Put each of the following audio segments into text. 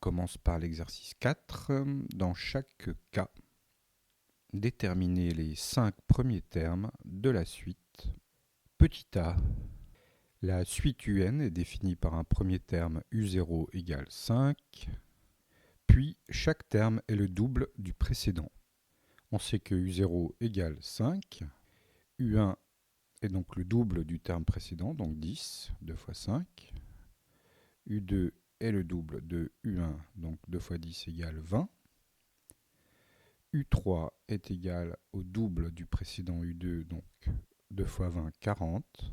commence par l'exercice 4. Dans chaque cas, déterminez les 5 premiers termes de la suite. Petit a, la suite UN est définie par un premier terme U0 égale 5, puis chaque terme est le double du précédent. On sait que U0 égale 5, U1 est donc le double du terme précédent, donc 10, 2 fois 5, U2 est le double de U1, donc 2 fois 10 égale 20. U3 est égal au double du précédent U2, donc 2 fois 20, 40.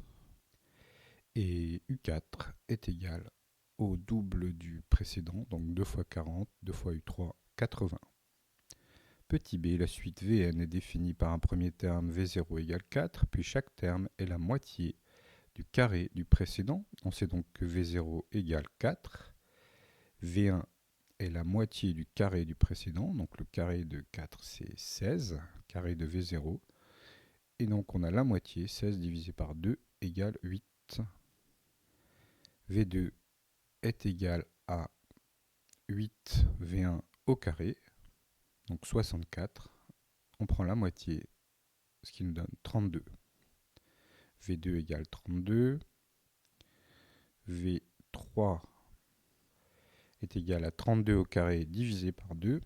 Et U4 est égal au double du précédent, donc 2 fois 40, 2 fois U3, 80. Petit b, la suite Vn est définie par un premier terme V0 égale 4, puis chaque terme est la moitié du carré du précédent. On sait donc que V0 égale 4. V1 est la moitié du carré du précédent, donc le carré de 4 c'est 16, carré de V0. Et donc on a la moitié, 16 divisé par 2 égale 8. V2 est égal à 8 V1 au carré, donc 64. On prend la moitié, ce qui nous donne 32. V2 égale 32. V3 est égal à 32 au carré divisé par 2.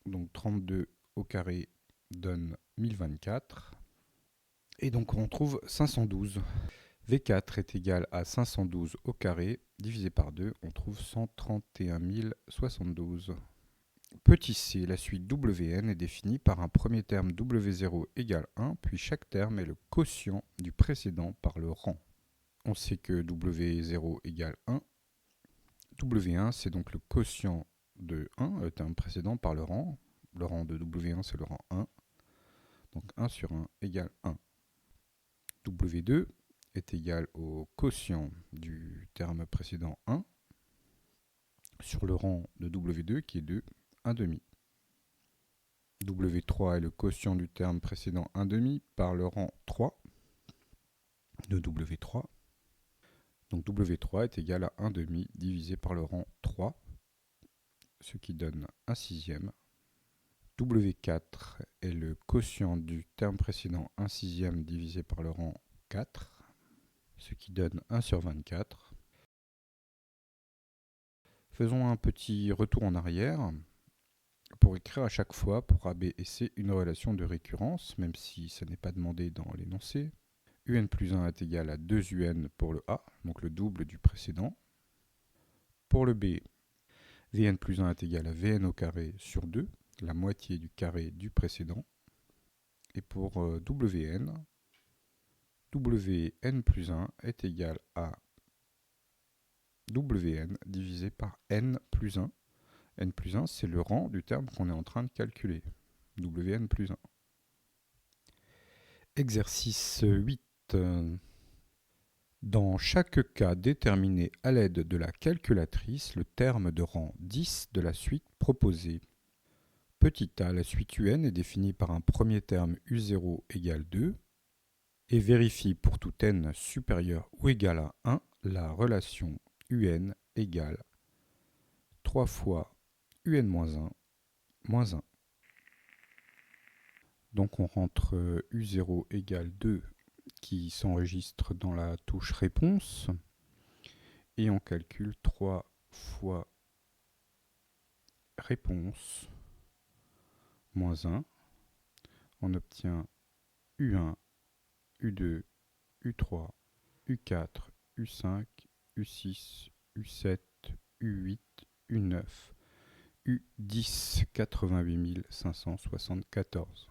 Donc 32 au carré donne 1024. Et donc on trouve 512. V4 est égal à 512 au carré divisé par 2. On trouve 131 072. Petit c, la suite Wn est définie par un premier terme W0 égale 1, puis chaque terme est le quotient du précédent par le rang. On sait que W0 égale 1. W1, c'est donc le quotient de 1, le terme précédent par le rang. Le rang de W1, c'est le rang 1. Donc 1 sur 1 égale 1. W2 est égal au quotient du terme précédent 1 sur le rang de W2 qui est 2, 1 demi. W3 est le quotient du terme précédent 1 demi par le rang 3 de W3. Donc W3 est égal à 1 demi divisé par le rang 3, ce qui donne 1 sixième. W4 est le quotient du terme précédent 1 sixième divisé par le rang 4, ce qui donne 1 sur 24. Faisons un petit retour en arrière pour écrire à chaque fois pour A, B et C une relation de récurrence, même si ça n'est pas demandé dans l'énoncé. UN plus 1 est égal à 2 UN pour le A, donc le double du précédent. Pour le B, Vn plus 1 est égal à Vn au carré sur 2, la moitié du carré du précédent. Et pour Wn, Wn plus 1 est égal à Wn divisé par n plus 1. N plus 1, c'est le rang du terme qu'on est en train de calculer. Wn plus 1. Exercice 8. Dans chaque cas, déterminez à l'aide de la calculatrice le terme de rang 10 de la suite proposée. Petit a, la suite UN est définie par un premier terme U0 égale 2 et vérifie pour tout n supérieur ou égal à 1 la relation UN égale 3 fois UN-1 moins 1. Donc on rentre U0 égale 2 qui s'enregistre dans la touche réponse et on calcule 3 fois réponse moins 1. On obtient U1, U2, U3, U4, U5, U6, U7, U8, U9, U10, 88 574.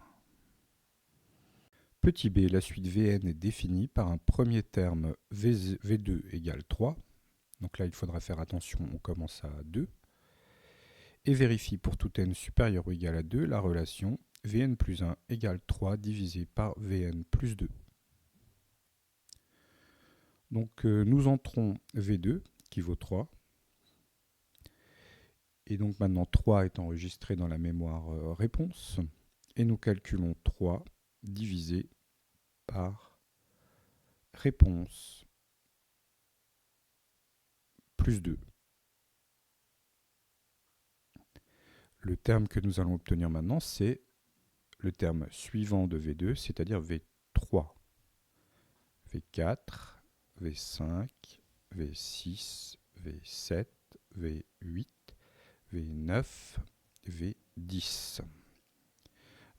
Petit b, la suite Vn est définie par un premier terme V2 égale 3. Donc là, il faudra faire attention, on commence à 2. Et vérifie pour tout n supérieur ou égal à 2 la relation Vn plus 1 égale 3 divisé par Vn plus 2. Donc nous entrons V2 qui vaut 3. Et donc maintenant 3 est enregistré dans la mémoire réponse. Et nous calculons 3 divisé par réponse plus 2. le terme que nous allons obtenir maintenant, c'est le terme suivant de V2, c'est-à-dire V3. V4, V5, V6, V7, V8, V9, V10.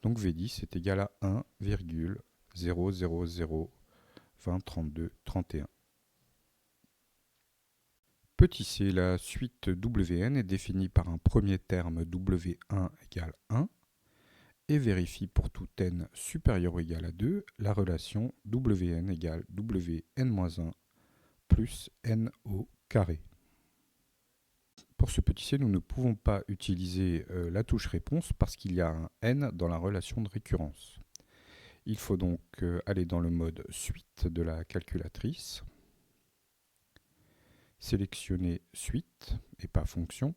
Donc V10 est égal à 1,000203231. Petit c, la suite Wn est définie par un premier terme W1 égale 1 et vérifie pour tout n supérieur ou égal à 2 la relation Wn égale Wn-1 plus n au carré. Pour ce petit c, nous ne pouvons pas utiliser la touche réponse parce qu'il y a un n dans la relation de récurrence. Il faut donc aller dans le mode suite de la calculatrice, sélectionner suite et pas fonction,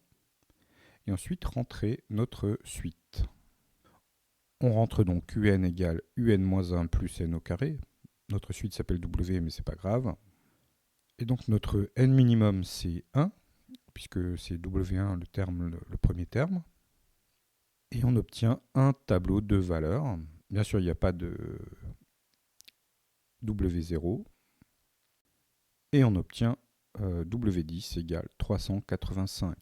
et ensuite rentrer notre suite. On rentre donc un égale un plus n au carré. Notre suite s'appelle w, mais c'est pas grave. Et donc notre n minimum c'est 1, puisque c'est w1 le premier terme. Et on obtient un tableau de valeurs. Bien sûr, il n'y a pas de w0. Et on obtient W10 égale 385.